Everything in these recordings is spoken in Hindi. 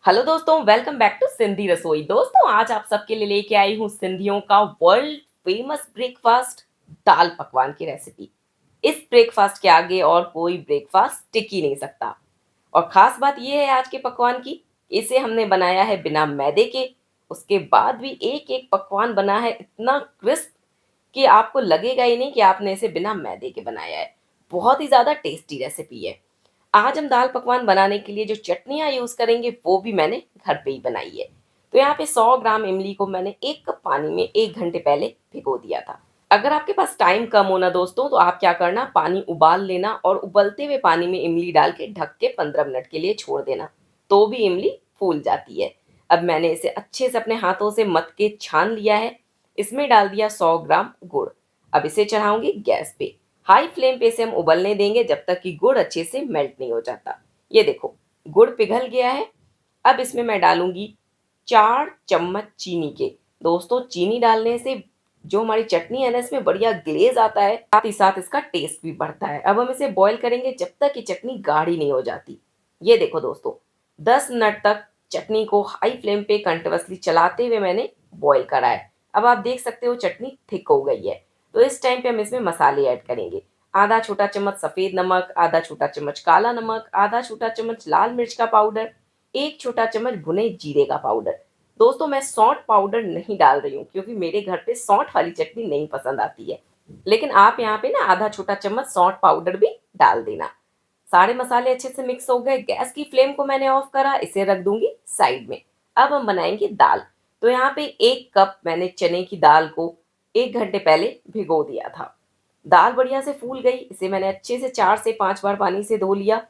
हेलो दोस्तों, वेलकम बैक टू सिंधी रसोई। दोस्तों, आज आप सबके लिए लेके आई हूँ सिंधियों का वर्ल्ड फेमस ब्रेकफास्ट दाल पकवान की रेसिपी। इस ब्रेकफास्ट के आगे और कोई ब्रेकफास्ट टिक ही नहीं सकता। और खास बात यह है आज के पकवान की, इसे हमने बनाया है बिना मैदे के। उसके बाद भी एक एक पकवान बना है इतना क्रिस्प कि आपको लगेगा ही नहीं कि आपने इसे बिना मैदे के बनाया है। बहुत ही ज़्यादा टेस्टी रेसिपी है। आज हम दाल पकवान बनाने के लिए जो चटनियाँ यूज़ करेंगे वो भी मैंने घर पे ही बनाई है। तो यहाँ पे 100 ग्राम इमली को मैंने 1 कप पानी में 1 घंटे पहले भिगो दिया था। अगर आपके पास टाइम कम हो ना दोस्तों, तो आप क्या करना, पानी उबाल लेना और उबलते हुए पानी में इमली डाल के ढक के 15 मिनट के लिए छोड़ देना, तो भी इमली फूल जाती है। अब मैंने इसे अच्छे से अपने हाथों से मथ के छान लिया है। इसमें डाल दिया 100 ग्राम गुड़। अब इसे चढ़ाऊंगी गैस पे। हाई फ्लेम पे इसे हम उबलने देंगे जब तक कि गुड़ अच्छे से मेल्ट नहीं हो जाता। ये देखो, गुड़ पिघल गया है। अब इसमें मैं डालूंगी 4 चम्मच चीनी के। दोस्तों, चीनी डालने से जो हमारी चटनी है ना, इसमें बढ़िया ग्लेज आता है, साथ ही साथ इसका टेस्ट भी बढ़ता है। अब हम इसे बॉईल करेंगे जब तक कि चटनी गाढ़ी नहीं हो जाती। ये देखो दोस्तों, 10 मिनट तक चटनी को हाई फ्लेम पे कंटिन्यूअसली चलाते हुए मैंने बॉईल करा है। अब आप देख सकते हो चटनी थिक हो गई है। तो इस टाइम पे हम इसमें मसाले ऐड करेंगे। आधा छोटा चम्मच सफ़ेद नमक, आधा छोटा चम्मच काला नमक, आधा छोटा चम्मच लाल मिर्च का पाउडर, 1 छोटा चम्मच भुने जीरे का पाउडर। दोस्तों, मैं सौंठ पाउडर नहीं डाल रही हूँ क्योंकि मेरे घर पे सौंठ वाली चटनी नहीं पसंद आती है। लेकिन आप यहाँ पे ना आधा छोटा चम्मच सौंठ पाउडर भी डाल देना। सारे मसाले अच्छे से मिक्स हो गए। गैस की फ्लेम को मैंने ऑफ करा, इसे रख दूंगी साइड में। अब हम बनाएंगे दाल। तो यहाँ पे 1 कप मैंने चने की दाल को 1 घंटे पहले भिगो दिया था। दाल बढ़िया से फूल गई। इसे मैंने अच्छे से 4 से 5 बार पानी से धो लिया।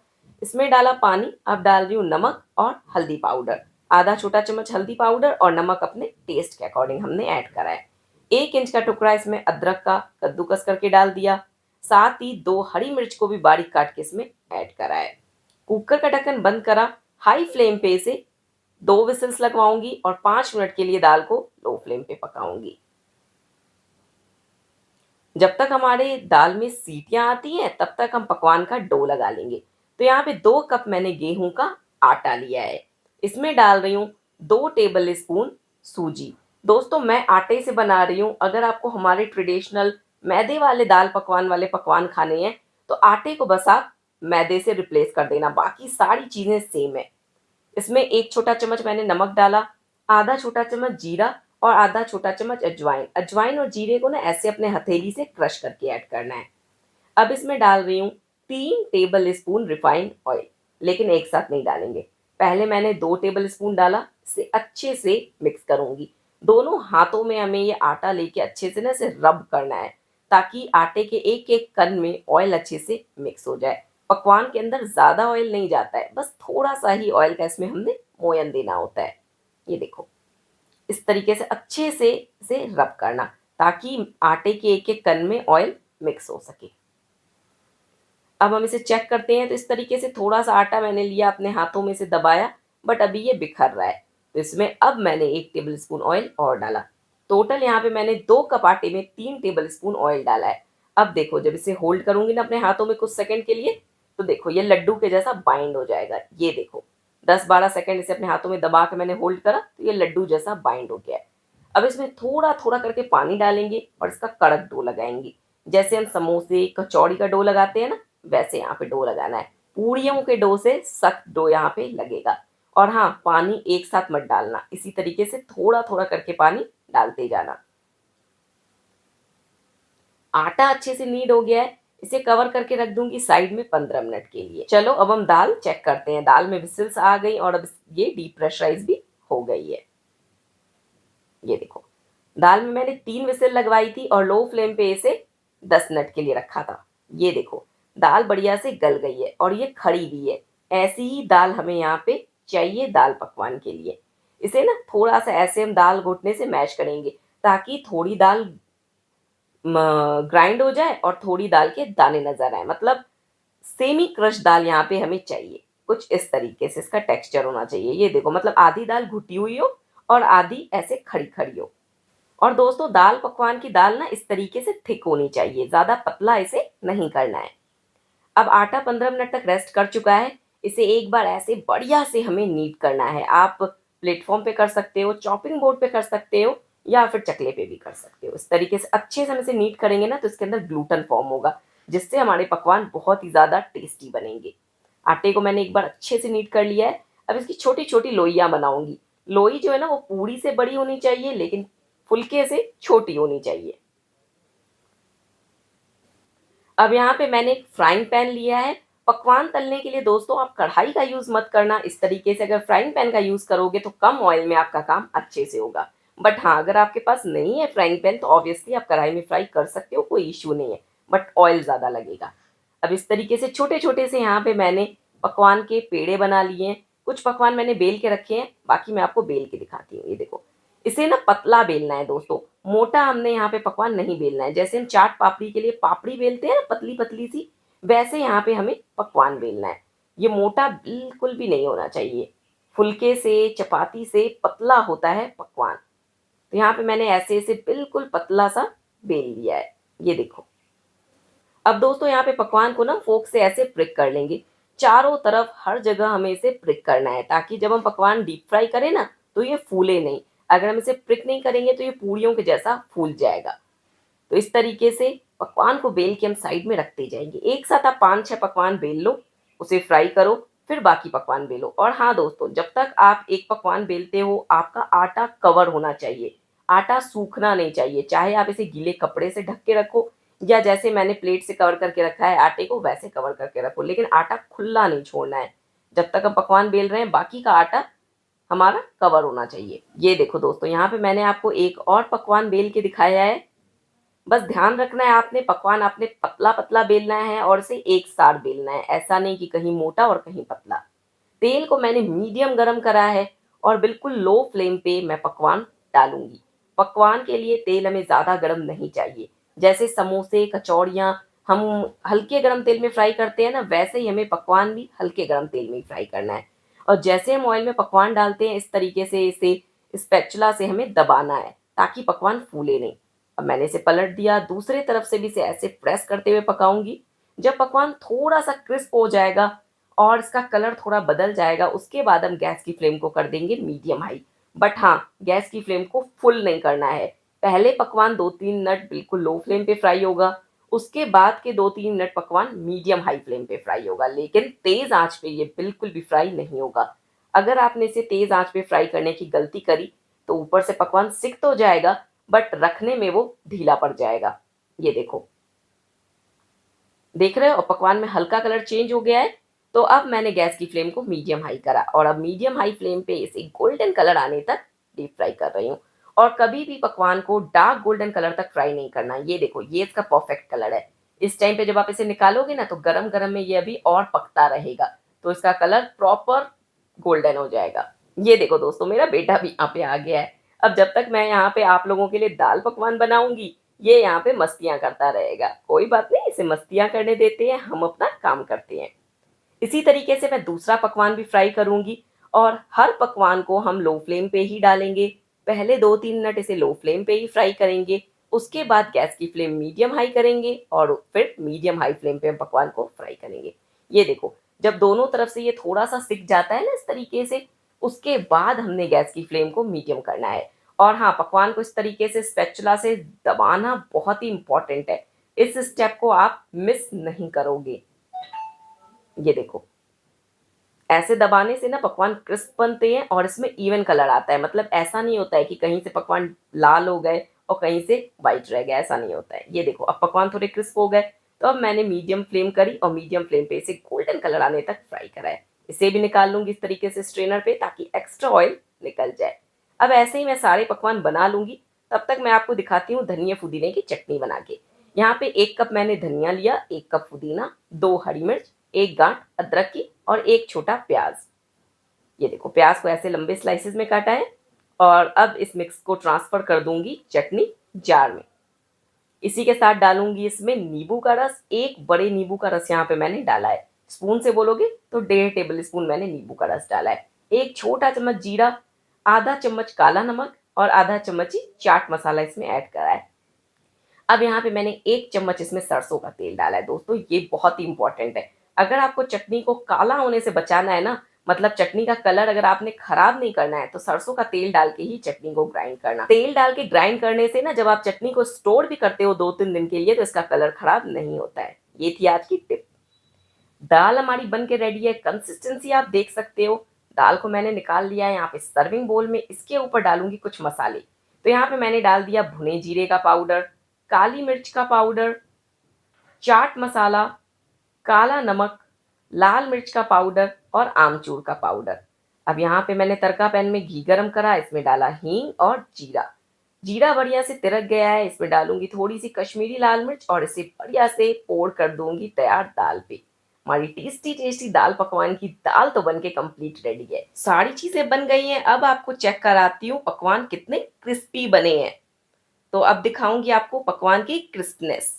इसमें डाला पानी। अब डाल रही हूँ नमक और हल्दी पाउडर। आधा छोटा चम्मच हल्दी पाउडर और नमक अपने टेस्ट के अकॉर्डिंग हमने ऐड करा है। 1 इंच का टुकड़ा इसमें अदरक का कद्दूकस करके डाल दिया। साथ ही 2 हरी मिर्च को भी बारीक काट के इसमें ऐड करा है। कुकर का ढक्कन बंद करा। हाई फ्लेम पे इसे 2 विसल्स लगवाऊंगी और 5 मिनट के लिए दाल को लो फ्लेम पे पकाऊंगी। जब तक हमारे दाल में सीटियां आती हैं तब तक हम पकवान का डो लगा लेंगे। तो यहाँ पे 2 कप मैंने गेहूं का आटा लिया है। इसमें डाल रही हूँ 2 टेबल स्पून सूजी। दोस्तों, मैं आटे से बना रही हूँ। अगर आपको हमारे ट्रेडिशनल मैदे वाले दाल पकवान वाले पकवान खाने हैं तो आटे को बस आप मैदे से रिप्लेस कर देना, बाकी सारी चीज़ें सेम है। इसमें 1 छोटा चम्मच मैंने नमक डाला, आधा छोटा चम्मच जीरा और आधा छोटा चम्मच अजवाइन। अजवाइन और जीरे को ना ऐसे अपने हथेली से क्रश करके ऐड करना है। अब इसमें डाल रही हूँ 3 टेबल स्पून रिफाइंड ऑयल, लेकिन एक साथ नहीं डालेंगे। पहले मैंने 2 टेबल स्पून डाला। इसे अच्छे से मिक्स करूंगी। दोनों हाथों में हमें ये आटा लेके अच्छे से ना इसे रब करना है, ताकि आटे के एक एक कण में ऑयल अच्छे से मिक्स हो जाए। पकवान के अंदर ज़्यादा ऑयल नहीं जाता है, बस थोड़ा सा ही ऑयल का इसमें हमने मोयन देना होता है। ये देखो, इस तरीके से अच्छे से इसे रब करना, ताकि आटे के एक एक कण में ऑयल मिक्स हो सके। अब हम इसे चेक करते हैं। तो इस तरीके से थोड़ा सा आटा मैंने लिया, अपने हाथों में से दबाया, बट अभी ये बिखर रहा है। तो इसमें अब मैंने 1 टेबल स्पून ऑयल और डाला। टोटल यहाँ पे मैंने 2 कप आटे में 3 टेबल स्पून ऑयल डाला है। अब देखो, जब इसे होल्ड करूंगी ना अपने हाथों में कुछ सेकंड के लिए, तो देखो ये लड्डू के जैसा बाइंड हो जाएगा। ये देखो, 10-12 सेकंड इसे अपने हाथों में दबा के मैंने होल्ड करा तो ये लड्डू जैसा बाइंड हो गया है। अब इसमें थोड़ा थोड़ा करके पानी डालेंगे और इसका कड़क डो लगाएंगे। जैसे हम समोसे कचौड़ी का डो लगाते हैं ना, वैसे यहाँ पे डो लगाना है। पूड़ियों के डो से सख्त डो यहाँ पे लगेगा। और हाँ, पानी एक साथ मत डालना, इसी तरीके से थोड़ा थोड़ा करके पानी डालते जाना। आटा अच्छे से नीड हो गया है। इसे कवर करके रख दूंगी साइड में 15 मिनट के लिए। चलो, अब हम दाल चेक करते हैं। दाल में विसिल्स आ गई और अब ये डीप प्रेशराइज भी हो गई है। ये देखो, दाल में मैंने 3 विसिल लगवाई थी और लो फ्लेम पे इसे 10 मिनट के लिए रखा था। ये देखो, दाल बढ़िया से गल गई है और ये खड़ी भी है। ऐसी ही दाल हमें यहाँ पे चाहिए दाल पकवान के लिए। इसे ना थोड़ा सा ऐसे हम दाल घुटने से मैश करेंगे, ताकि थोड़ी दाल ग्राइंड हो जाए और थोड़ी दाल के दाने नजर आए। मतलब सेमी क्रश दाल यहाँ पे हमें चाहिए। कुछ इस तरीके से इसका टेक्सचर होना चाहिए। ये देखो, मतलब आधी दाल घुटी हुई हो और आधी ऐसे खड़ी खड़ी हो। और दोस्तों, दाल पकवान की दाल ना इस तरीके से थिक होनी चाहिए, ज़्यादा पतला इसे नहीं करना है। अब आटा 15 मिनट तक रेस्ट कर चुका है। इसे एक बार ऐसे बढ़िया से हमें नीट करना है। आप प्लेटफ़ॉर्म पे कर सकते हो, चॉपिंग बोर्ड पे कर सकते हो या फिर चकले पे भी कर सकते हो। इस तरीके से अच्छे से हम इसे नीट करेंगे ना तो इसके अंदर ग्लूटन फ़ॉर्म होगा, जिससे हमारे पकवान बहुत ही ज़्यादा टेस्टी बनेंगे। आटे को मैंने एक बार अच्छे से नीट कर लिया है। अब इसकी छोटी-छोटी लोइयाँ बनाऊँगी। लोई जो है ना वो पूरी से बड़ी होनी चाहिए लेकिन फुलके से छोटी होनी चाहिए। अब यहाँ पे मैंने एक फ्राइंग पैन लिया है। पकवान तलने के लिए दोस्तों आप कढ़ाई का यूज़ मत करना। इस तरीके से अगर फ्राइंग पैन का यूज़ करोगे तो कम ऑयल में आपका काम अच्छे से होगा। बट हाँ, अगर आपके पास नहीं है फ्राइंग पैन तो ऑब्वियसली आप कढ़ाई में फ्राई कर सकते हो, कोई इश्यू नहीं है, बट ऑयल ज़्यादा लगेगा। अब इस तरीके से छोटे-छोटे से यहाँ पे मैंने पकवान के पेड़े बना लिए हैं। कुछ पकवान मैंने बेल के रखे हैं, बाकी मैं आपको बेल के दिखाती हूँ। ये देखो, इसे ना पतला बेलना है दोस्तों, मोटा हमने यहाँ पे पकवान नहीं बेलना है। जैसे हम चाट पापड़ी के लिए पापड़ी बेलते हैं ना पतली-पतली सी, वैसे यहाँ पे हमें पकवान बेलना है। ये मोटा बिल्कुल भी नहीं होना चाहिए। फुलके से, चपाती से पतला होता है पकवान। तो यहाँ पे मैंने ऐसे-ऐसे बिल्कुल पतला-सा बेल लिया है। ये देखो। अब दोस्तों यहाँ पे पकवान को ना फोक से ऐसे प्रिक कर लेंगे। चारों तरफ हर जगह हमें इसे प्रिक करना है ताकि जब हम पकवान डीप फ्राई करें ना तो ये फूले नहीं। अगर हम इसे प्रिक नहीं करेंगे तो ये पूड़ियों के जैसा फूल जाएगा। तो इस तरीके से पकवान को बेल के हम साइड में रखते जाएंगे। एक साथ आप 5-6 पकवान बेल लो, उसे फ्राई करो, फिर बाकी पकवान बेलो। और हाँ दोस्तों, जब तक आप एक पकवान बेलते हो आपका आटा कवर होना चाहिए। आटा सूखना नहीं चाहिए। चाहे आप इसे गीले कपड़े से ढक के रखो या जैसे मैंने प्लेट से कवर करके रखा है आटे को वैसे कवर करके रखो, लेकिन आटा खुला नहीं छोड़ना है। जब तक हम पकवान बेल रहे हैं बाकी का आटा हमारा कवर होना चाहिए। ये देखो दोस्तों, यहाँ पे मैंने आपको एक और पकवान बेल के दिखाया है। बस ध्यान रखना है आपने पकवान आपने पतला-पतला बेलना है और इसे एक साथ बेलना है। ऐसा नहीं कि कहीं मोटा और कहीं पतला। तेल को मैंने मीडियम गरम करा है और बिल्कुल लो फ्लेम पे मैं पकवान डालूँगी। पकवान के लिए तेल हमें ज़्यादा गरम नहीं चाहिए। जैसे समोसे, कचौड़ियाँ हम हल्के गरम तेल में फ्राई करते हैं ना, वैसे ही हमें पकवान भी हल्के गरम तेल में ही फ्राई करना है। और जैसे हम ऑयल में पकवान डालते हैं इस तरीके से इसे स्पैचुला से हमें दबाना है ताकि पकवान फूले नहीं। अब मैंने इसे पलट दिया, दूसरे तरफ से भी इसे ऐसे प्रेस करते हुए पकाऊँगी। जब पकवान थोड़ा-सा क्रिस्प हो जाएगा और इसका कलर थोड़ा बदल जाएगा, उसके बाद हम गैस की फ्लेम को कर देंगे मीडियम हाई। बट हाँ, गैस की फ्लेम को फुल नहीं करना है। पहले पकवान 2-3 मिनट बिल्कुल लो फ्लेम पे फ्राई होगा, उसके बाद के 2-3 मिनट पकवान मीडियम हाई फ्लेम पे फ्राई होगा, लेकिन तेज़ आँच पे ये बिल्कुल भी फ्राई नहीं होगा। अगर आपने इसे तेज़ आँच पे फ्राई करने की गलती करी, तो ऊपर से पकवान सिक तो जाएगा, बट रखने में वो ढीला पड़ जाएगा। ये देखो। देख रहे हो? और पकवान में हल्का कलर चेंज हो गया है। तो अब मैंने गैस की फ्लेम को मीडियम हाई करा और अब मीडियम हाई फ्लेम पे इसे गोल्डन कलर आने तक डीप फ्राई कर रही हूँ। और कभी भी पकवान को डार्क गोल्डन कलर तक फ्राई नहीं करना। ये देखो, ये इसका परफेक्ट कलर है। इस टाइम पे जब आप इसे निकालोगे ना तो गरम-गरम में ये अभी और पकता रहेगा। तो इसका कलर प्रॉपर गोल्डन हो जाएगा। ये देखो दोस्तों, मेरा बेटा भी यहाँ पे आ गया है। अब जब तक मैं यहाँ पे आप लोगों के लिए दाल पकवान बनाऊँगी, ये यहाँ पे मस्तियाँ करता रहेगा। कोई बात नहीं, इसे मस्तियाँ करने देते हैं, हम अपना काम करते हैं। इसी तरीके से मैं दूसरा पकवान भी फ्राई करूँगी और हर पकवान को हम लो फ्लेम पे ही डालेंगे। पहले 2-3 मिनट इसे लो फ्लेम पे ही फ्राई करेंगे, उसके बाद गैस की फ्लेम मीडियम हाई करेंगे और फिर मीडियम हाई फ्लेम पे हम पकवान को फ्राई करेंगे। ये देखो, जब दोनों तरफ से ये थोड़ा-सा सिक जाता है ना इस तरीके से, उसके बाद हमने गैस की फ्लेम को मीडियम करना है। और हाँ, पकवान को इस तरीके से स्पैचुला से दबाना बहुत ही इम्पोर्टेंट है। इस स्टेप को आप मिस नहीं करोगे। ये देखो, ऐसे दबाने से ना पकवान क्रिस्प बनते हैं और इसमें इवन कलर आता है। मतलब ऐसा नहीं होता है कि कहीं से पकवान लाल हो गए और कहीं से व्हाइट रह गया, ऐसा नहीं होता है। ये देखो, अब पकवान थोड़े क्रिस्प हो गए, तो अब मैंने मीडियम फ्लेम करी और मीडियम फ्लेम पे इसे गोल्डन कलर आने तक फ्राई करा है। इसे भी निकाल लूँगी इस तरीके से स्ट्रेनर पे ताकि एक्स्ट्रा ऑयल निकल जाए। अब ऐसे ही मैं सारे पकवान बना लूँगी, तब तक मैं आपको दिखाती हूँ धनिया पुदीने की चटनी बना के। यहाँ पे 1 कप मैंने धनिया लिया, 1 कप पुदीना, 2 हरी मिर्च, 1 गाँठ अदरक की और 1 छोटा प्याज़। ये देखो, प्याज़ को ऐसे लंबे स्लाइसेस में काटा है और अब इस मिक्स को ट्रांसफ़र कर दूँगी चटनी जार में। इसी के साथ डालूँगी इसमें नींबू का रस, 1 बड़े नींबू का रस यहाँ पे मैंने डाला है। स्पून से बोलोगे तो 1.5 टेबल स्पून मैंने नींबू का रस डाला है। 1 छोटा चम्मच जीरा, आधा चम्मच काला नमक और आधा चम्मच ही चाट मसाला इसमें ऐड करा है। अब यहाँ पे मैंने 1 चम्मच इसमें सरसों का तेल डाला है दोस्तों, ये बहुत ही इम्पोर्टेंट है। अगर आपको चटनी को काला होने से बचाना है ना, मतलब चटनी का कलर अगर आपने खराब नहीं करना है, तो सरसों का तेल डाल के ही चटनी को ग्राइंड करना। तेल डाल के ग्राइंड करने से ना, जब आप चटनी को स्टोर भी करते हो 2-3 दिन के लिए, तो इसका कलर खराब नहीं होता है। ये थी आज की टिप। दाल हमारी बन के रेडी है। कंसिस्टेंसी आप देख सकते हो। दाल को मैंने निकाल लिया है यहाँ पे सर्विंग बोल में। इसके ऊपर डालूंगी कुछ मसाले। तो यहाँ पे मैंने डाल दिया भुने जीरे का पाउडर, काली मिर्च का पाउडर, चाट मसाला, काला नमक, लाल मिर्च का पाउडर और आमचूर का पाउडर। अब यहाँ पे मैंने तड़का पैन में घी गरम करा, इसमें डाला हींग और जीरा। जीरा बढ़िया से तिरक गया है, इसमें डालूंगी थोड़ी सी कश्मीरी लाल मिर्च और इसे बढ़िया से पोर कर दूंगी तैयार दाल पे। हमारी टेस्टी टेस्टी दाल पकवान की दाल तो बनके कंप्लीट रेडी है। सारी चीजें बन गई हैं। अब आपको चेक कराती हूँ पकवान कितने क्रिस्पी बने हैं। तो अब दिखाऊंगी आपको पकवान की क्रिस्पनेस।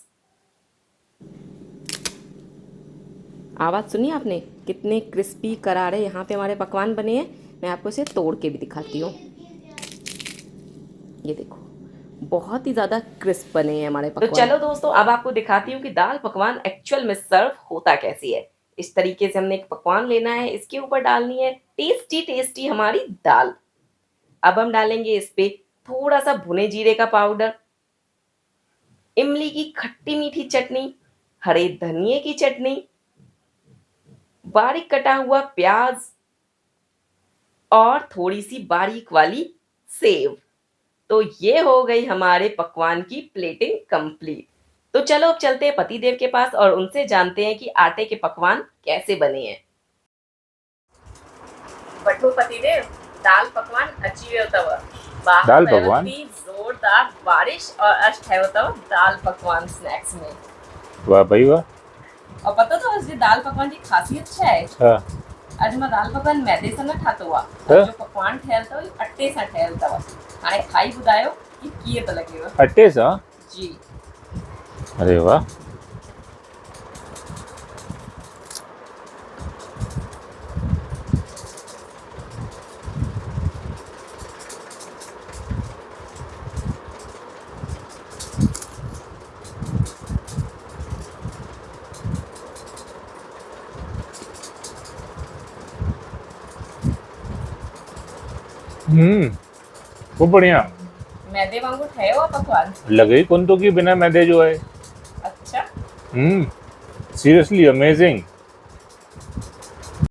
आवाज़ सुनी आपने, कितने क्रिस्पी करारे यहाँ पे हमारे पकवान बने हैं। मैं आपको इसे तोड़ के भी दिखाती हूँ। ये देखो, बहुत ही ज़्यादा क्रिस्प बने हैं हमारे पकवान। तो चलो दोस्तों, अब आपको दिखाती हूँ कि दाल पकवान एक्चुअल में सर्व होता कैसी है। इस तरीके से हमने एक पकवान लेना है, इसके ऊपर डालनी है टेस्टी टेस्टी हमारी दाल। अब हम डालेंगे इस पे थोड़ा सा भुने जीरे का पाउडर, इमली की खट्टी मीठी चटनी, हरे धनिए की चटनी, बारीक कटा हुआ प्याज और थोड़ी सी बारीक वाली सेव। तो ये हो गई हमारे पकवान की प्लेटिंग कंप्लीट। तो चलो अब चलते हैं पतिदेव के पास और उनसे जानते हैं कि आटे के पकवान कैसे बने हैं। बटू पतिदेव, दाल पकवान अची वियो अथव। दाल पकवान जोरदार बारिश और अच ठहियो अथव दाल पकवान स्नैक्स में। वाह भाई वाह। और पतो अथव जी दाल पकवान जी ख़ासियत छा आहे? छा? अॼु मां दाल पकवान मैदे सां न ठातो आहे। त? जो पकवान ठहियल अथव इहो अटे सां ठहियल अथव। हाणे खाई ॿुधायो कि कीअं थो लॻेव। अटे सां? जी। अरे वाह। खूब बढ़िया। मैदे वांगुरु ठहियो आहे पकवान? लगे ही कोन तो कि बिना मैदे जो है। अच्छा। Seriously amazing.